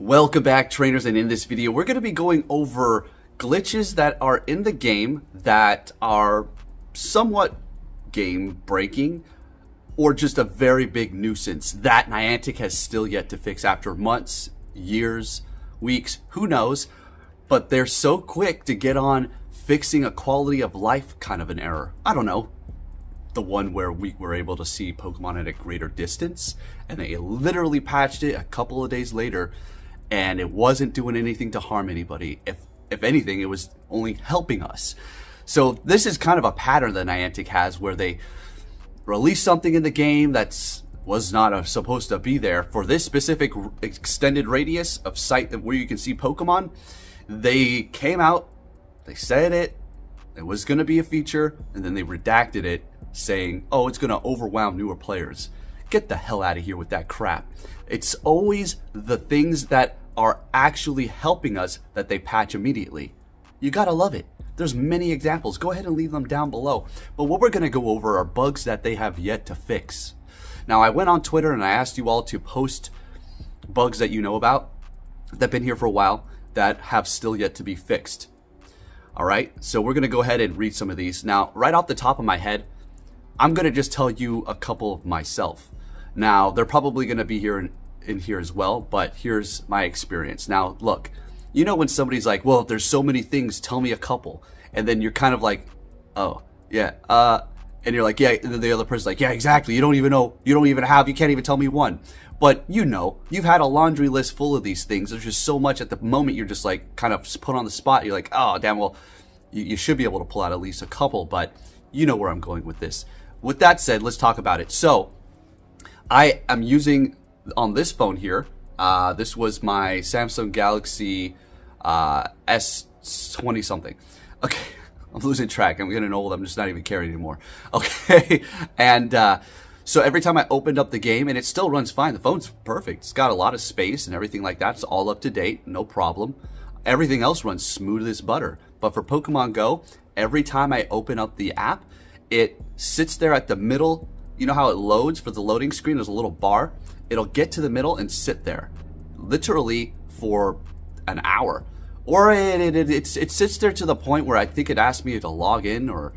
Welcome back, trainers, and in this video we're going to be going over glitches that are in the game that are somewhat game breaking or just a very big nuisance that Niantic has still yet to fix after months, years, weeks, who knows, but they're so quick to get on fixing a quality of life kind of an error. I don't know, the one where we were able to see Pokemon at a greater distance and they literally patched it a couple of days later and it wasn't doing anything to harm anybody. If anything, it was only helping us. So this is kind of a pattern that Niantic has where they release something in the game that was not supposed to be there for this specific extended radius of sight where you can see Pokemon. They came out, they said it was going to be a feature, and then they redacted it saying, oh, it's going to overwhelm newer players. Get the hell out of here with that crap. It's always the things that are actually helping us that they patch immediately. You gotta love it. There's many examples. Go ahead and leave them down below. But what we're gonna go over are bugs that they have yet to fix. Now, I went on Twitter and I asked you all to post bugs that you know about that have been here for a while that have still yet to be fixed. Alright, so we're gonna go ahead and read some of these. Now, right off the top of my head, I'm gonna just tell you a couple of myself. Now, they're probably going to be here in here as well, but here's my experience. Now, look, you know when somebody's like, well, there's so many things, tell me a couple. And then you're kind of like, oh, yeah, and you're like, yeah, and then the other person's like, yeah, exactly, you don't even know, you can't even tell me one. But you know, you've had a laundry list full of these things. There's just so much at the moment you're just like kind of put on the spot. You're like, oh, damn, well, you should be able to pull out at least a couple, but you know where I'm going with this. With that said, let's talk about it. So, I am using, on this phone here, this was my Samsung Galaxy S20 something. Okay, I'm losing track. I'm getting old. I'm just not even carrying anymore. Okay, and so every time I opened up the game, and it still runs fine. The phone's perfect. It's got a lot of space and everything like that. It's all up to date, no problem. Everything else runs smooth as butter. But for Pokemon Go, every time I open up the app, it sits there at the middle. You know how it loads for the loading screen? There's a little bar. It'll get to the middle and sit there, literally for an hour. Or it sits there to the point where I think it asked me to log in or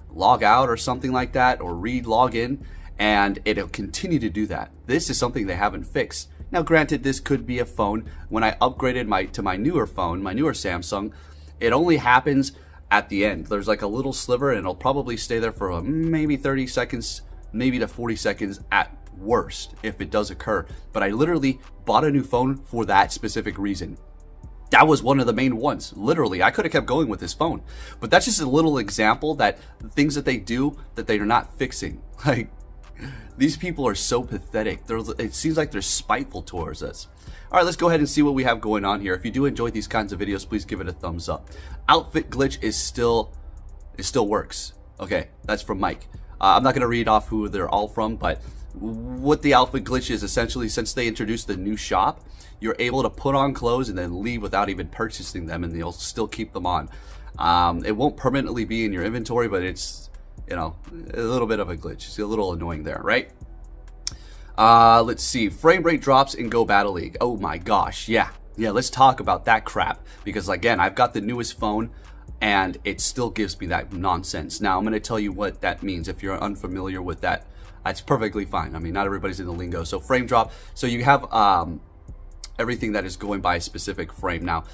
log out or something like that, or re-log in, and it'll continue to do that. This is something they haven't fixed. Now, granted, this could be a phone. When I upgraded to my newer phone, my newer Samsung, it only happens at the end. There's like a little sliver, and it'll probably stay there for maybe 30 seconds, maybe to 40 seconds at worst if it does occur. But I literally bought a new phone for that specific reason. That was one of the main ones. Literally, I could have kept going with this phone. But that's just a little example that things that they do that they are not fixing. Like, these people are so pathetic. It seems like they're spiteful towards us. Alright, let's go ahead and see what we have going on here. If you do enjoy these kinds of videos, please give it a thumbs up. Outfit glitch it still works. Okay, that's from Mike. I'm not going to read off who they're all from, but what the outfit glitch is essentially, since they introduced the new shop, you're able to put on clothes and then leave without even purchasing them, and you'll still keep them on. It won't permanently be in your inventory, but it's, you know, a little bit of a glitch. It's a little annoying there, right? Let's see. Frame rate drops in Go Battle League. Oh my gosh, yeah, let's talk about that crap, because again, I've got the newest phone, and it still gives me that nonsense. Now, I'm going to tell you what that means. If you're unfamiliar with that, that's perfectly fine. I mean, not everybody's in the lingo. So frame drop. So you have everything that is going by a specific frame. Now,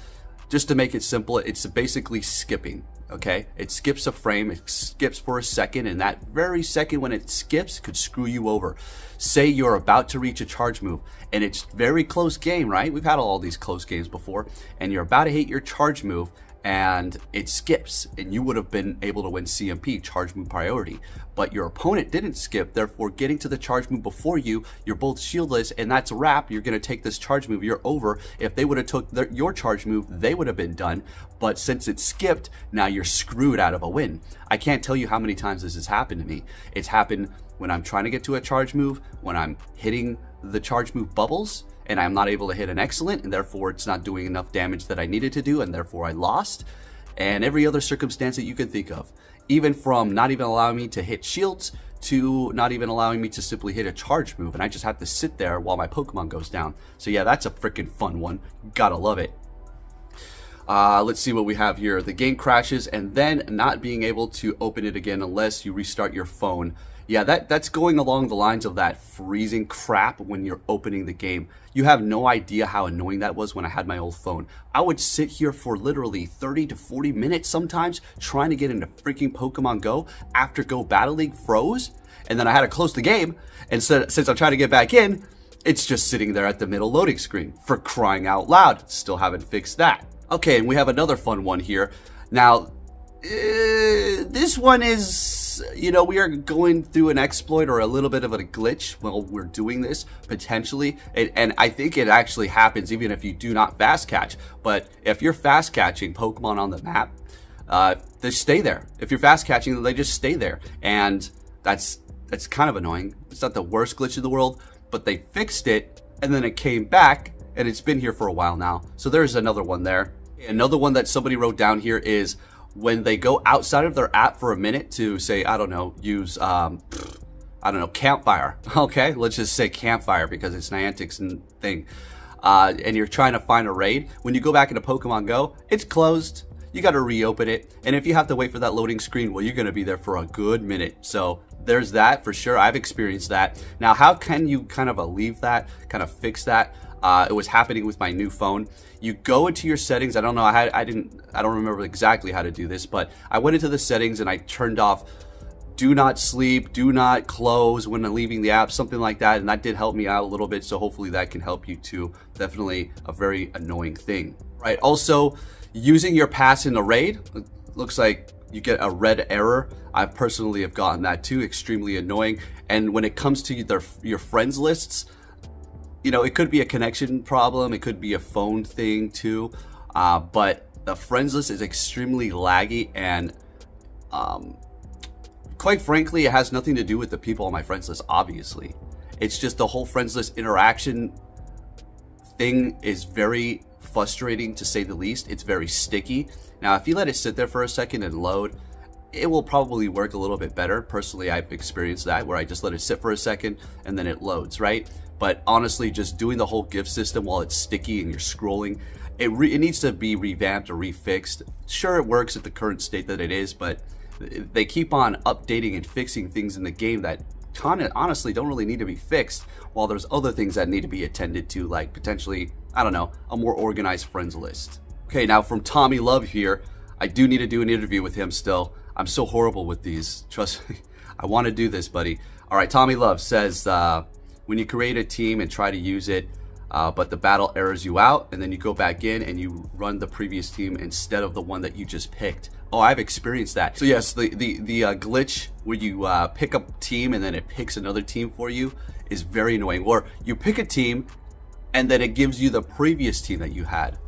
just to make it simple, it's basically skipping. Okay? It skips a frame. It skips for a second, and that very second when it skips could screw you over. Say you're about to reach a charge move, and it's very close game, right? We've had all these close games before, and you're about to hit your charge move, and it skips, and you would have been able to win CMP, charge move priority, but your opponent didn't skip, therefore getting to the charge move before you, you're both shieldless, and that's a wrap. You're going to take this charge move, you're over. If they would have took your charge move, they would have been done, but since it skipped, now you're screwed out of a win. I can't tell you how many times this has happened to me. It's happened when I'm trying to get to a charge move, when I'm hitting the charge move bubbles, and I'm not able to hit an excellent, and therefore it's not doing enough damage that I needed to do, and therefore I lost, and every other circumstance that you can think of. Even from not even allowing me to hit shields, to not even allowing me to simply hit a charge move, and I just have to sit there while my Pokemon goes down. So yeah, that's a freaking fun one. Gotta love it. Let's see what we have here. The game crashes and then not being able to open it again unless you restart your phone. Yeah, that's going along the lines of that freezing crap when you're opening the game. You have no idea how annoying that was when I had my old phone. I would sit here for literally 30 to 40 minutes sometimes trying to get into freaking Pokemon Go after Go Battle League froze. And then I had to close the game. And so, since I'm trying to get back in, it's just sitting there at the middle loading screen. For crying out loud. Still haven't fixed that. Okay, and we have another fun one here. Now, this one is, you know, we are going through an exploit or a little bit of a glitch while we're doing this, potentially. And I think it actually happens even if you do not fast catch. But if you're fast catching Pokemon on the map, they stay there. If you're fast catching them, they just stay there. And that's kind of annoying. It's not the worst glitch in the world, but they fixed it and then it came back. And it's been here for a while now. So there's another one there. Another one that somebody wrote down here is when they go outside of their app for a minute to say, I don't know, use, I don't know, Campfire. Okay, let's just say Campfire because it's Niantic's thing. And you're trying to find a raid. When you go back into Pokemon Go, it's closed. You got to reopen it. And if you have to wait for that loading screen, well, you're going to be there for a good minute. So there's that for sure. I've experienced that. Now, how can you kind of alleviate that, kind of fix that? It was happening with my new phone. You go into your settings. I don't know. I don't remember exactly how to do this, but I went into the settings and I turned off do not sleep, do not close when leaving the app, something like that. And that did help me out a little bit. So hopefully that can help you too. Definitely a very annoying thing, right? Also, using your pass in the raid, it looks like you get a red error. I personally have gotten that too. Extremely annoying. And when it comes to your friends lists, you know, it could be a connection problem. It could be a phone thing too. But the friends list is extremely laggy and quite frankly, it has nothing to do with the people on my friends list, obviously. It's just the whole friends list interaction thing is very frustrating to say the least. It's very sticky. Now, if you let it sit there for a second and load, it will probably work a little bit better. Personally, I've experienced that where I just let it sit for a second and then it loads, right? But honestly, just doing the whole gift system while it's sticky and you're scrolling, it needs to be revamped or refixed. Sure, it works at the current state that it is, but they keep on updating and fixing things in the game that honestly don't really need to be fixed, while there's other things that need to be attended to, like potentially, I don't know, a more organized friends list. Okay, now from Tommy Love here, I do need to do an interview with him still. I'm so horrible with these. Trust me, I want to do this, buddy. All right, Tommy Love says, when you create a team and try to use it, but the battle errors you out, and then you go back in and you run the previous team instead of the one that you just picked. Oh, I've experienced that. So yes, the glitch where you pick a team and then it picks another team for you is very annoying. Or you pick a team and then it gives you the previous team that you had.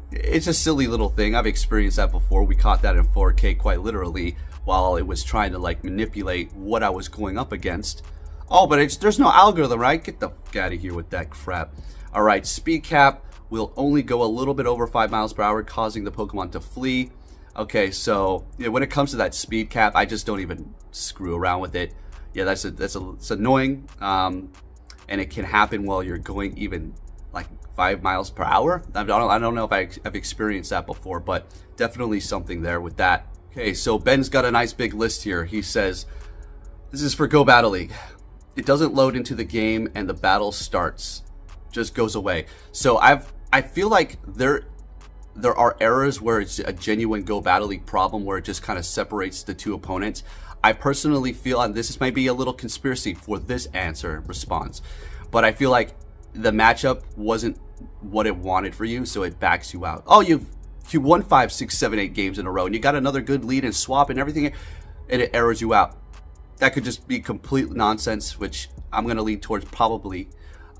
It's a silly little thing. I've experienced that before. We caught that in 4K quite literally while it was trying to like manipulate what I was going up against. Oh, but there's no algorithm, right? Get the fuck out of here with that crap. All right, speed cap will only go a little bit over 5 miles per hour, causing the Pokemon to flee. Okay, so yeah, when it comes to that speed cap, I just don't even screw around with it. Yeah, it's annoying, and it can happen while you're going even like 5 miles per hour. I don't know if I've experienced that before, but definitely something there with that. Okay, so Ben's got a nice big list here. He says, this is for Go Battle League. It doesn't load into the game and the battle starts, just goes away. So I feel like there are errors where it's a genuine Go Battle League problem where it just kind of separates the two opponents. I personally feel, and this might be a little conspiracy for this response, but I feel like the matchup wasn't what it wanted for you, so it backs you out. Oh, you won 5, 6, 7, 8 games in a row, and you got another good lead and swap and everything, and it errors you out. That could just be complete nonsense, which I'm going to lean towards probably.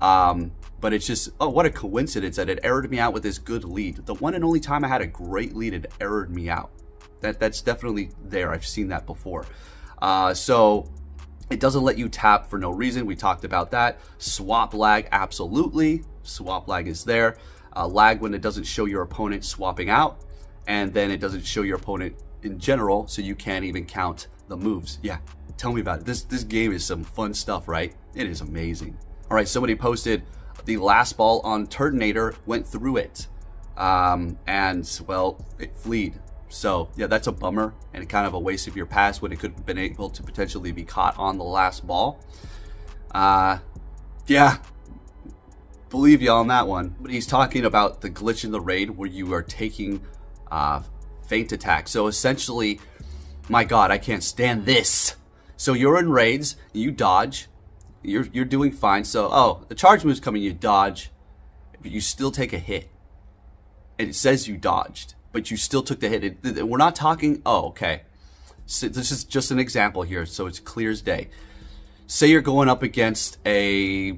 But it's just, oh, what a coincidence that it errored me out with this good lead. The one and only time I had a great lead, it errored me out. That's definitely there. I've seen that before. So it doesn't let you tap for no reason. We talked about that. Swap lag, absolutely. Swap lag is there. Lag when it doesn't show your opponent swapping out. And then it doesn't show your opponent in general, so you can't even count the moves. Yeah, tell me about it. This game is some fun stuff, right? It is amazing. All right, somebody posted the last ball on Turtonator went through it. And well, it fleed. So yeah, that's a bummer and kind of a waste of your pass when it could have been able to potentially be caught on the last ball. Yeah, believe you on that one. But he's talking about the glitch in the raid where you are taking feint attack. So essentially, my God, I can't stand this. So you're in raids, you dodge, you're doing fine. So oh, the charge move's coming, you dodge, but you still take a hit. And it says you dodged, but you still took the hit. We're not talking, oh, okay. So this is just an example here, so it's clear as day. Say you're going up against a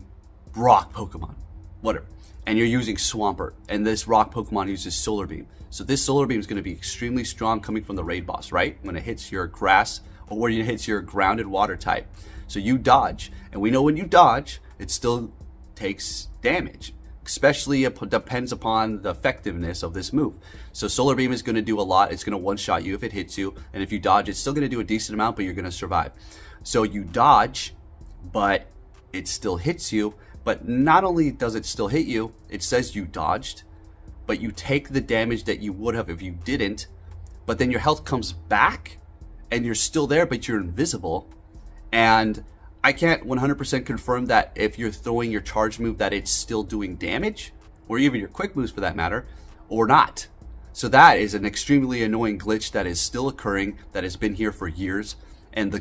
rock Pokemon, whatever, and you're using Swampert, and this rock Pokemon uses Solar Beam. So this Solar Beam is going to be extremely strong coming from the raid boss, right? When it hits your grass, or when it hits your grounded water type. So you dodge, and we know when you dodge, it still takes damage. Especially it depends upon the effectiveness of this move. So Solar Beam is going to do a lot. It's going to one-shot you if it hits you. And if you dodge, it's still going to do a decent amount, but you're going to survive. So you dodge, but it still hits you. But not only does it still hit you, it says you dodged, but you take the damage that you would have if you didn't. But then your health comes back, and you're still there, but you're invisible. And I can't 100% confirm that if you're throwing your charge move that it's still doing damage, or even your quick moves for that matter, or not. So that is an extremely annoying glitch that is still occurring, that has been here for years. And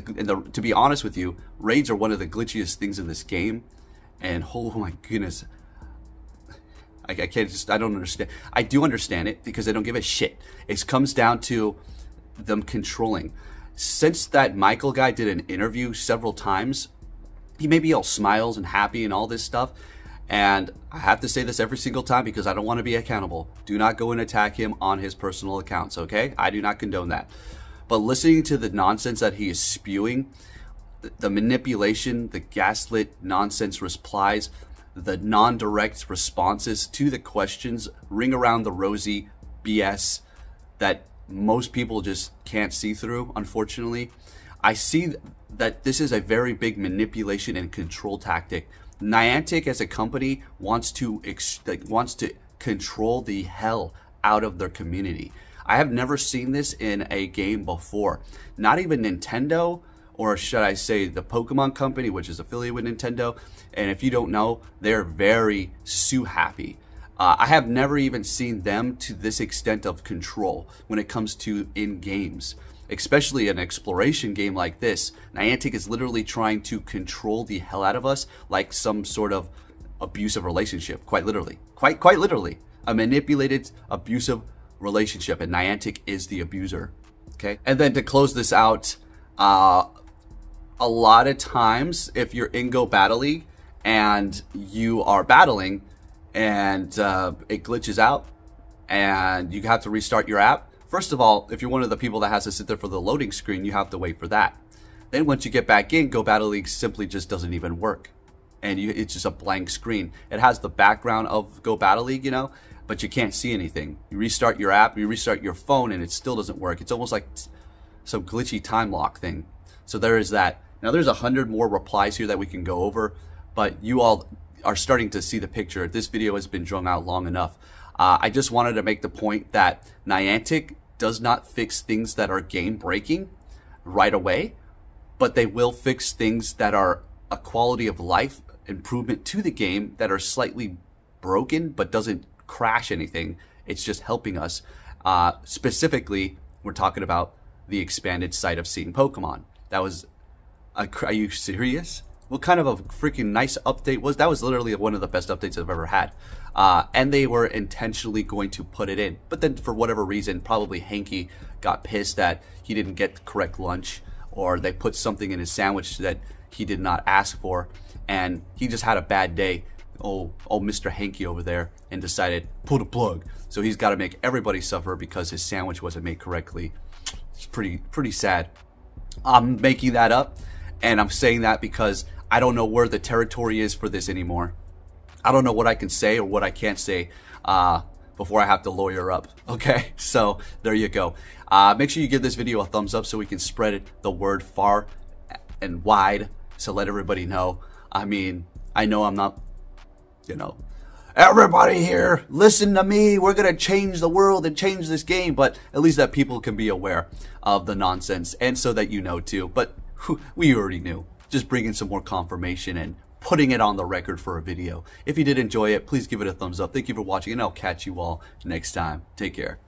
to be honest with you, raids are one of the glitchiest things in this game. And oh my goodness, I don't understand. I do understand it because I don't give a shit. It comes down to them controlling. Since that Michael guy did an interview several times, he may be all smiles and happy and all this stuff. And I have to say this every single time because I don't want to be accountable. Do not go and attack him on his personal accounts, okay? I do not condone that. But listening to the nonsense that he is spewing, the manipulation, the gaslit nonsense replies, the non-direct responses to the questions, ring around the rosy BS that most people just can't see through, unfortunately. I see that this is a very big manipulation and control tactic. Niantic as a company wants to control the hell out of their community. I have never seen this in a game before. Not even Nintendo, or should I say the Pokemon Company, which is affiliated with Nintendo. And if you don't know, they're very sue happy. I have never even seen them to this extent of control when it comes to in games, especially an exploration game like this. Niantic is literally trying to control the hell out of us like some sort of abusive relationship, quite literally, quite literally, a manipulated abusive relationship, and Niantic is the abuser. Okay, and then to close this out, a lot of times if you're in Go Battle League and you are battling and it glitches out and you have to restart your app. First of all, if you're one of the people that has to sit there for the loading screen, you have to wait for that. Then once you get back in, Go Battle League simply just doesn't even work. And it's just a blank screen. It has the background of Go Battle League, you know, but you can't see anything. You restart your app, you restart your phone, and it still doesn't work. It's almost like some glitchy time lock thing. So there is that. Now there's 100 more replies here that we can go over, but you all are starting to see the picture. This video has been drawn out long enough. I just wanted to make the point that Niantic does not fix things that are game breaking right away, but they will fix things that are a quality of life improvement to the game that are slightly broken but doesn't crash anything. It's just helping us. Specifically, we're talking about the expanded sight of seeing Pokemon. That was are you serious? What kind of a freaking nice update was that? Was literally one of the best updates I've ever had. And they were intentionally going to put it in, but then for whatever reason, probably Hanky got pissed that he didn't get the correct lunch, or they put something in his sandwich that he did not ask for, and he just had a bad day. Oh, Mr. Hanky over there, and decided pull the plug. So he's got to make everybody suffer because his sandwich wasn't made correctly. It's pretty sad. I'm making that up, and I'm saying that because I don't know where the territory is for this anymore. I don't know what I can say or what I can't say. But before I have to lawyer up. Okay, so there you go. Make sure you give this video a thumbs up so we can spread the word far and wide. So let everybody know. I mean, I know I'm not, you know, everybody here, listen to me. We're going to change the world and change this game. But at least that people can be aware of the nonsense. And so that you know too. But we already knew. Just bringing some more confirmation and putting it on the record for a video. If you did enjoy it, please give it a thumbs up. Thank you for watching, and I'll catch you all next time. Take care.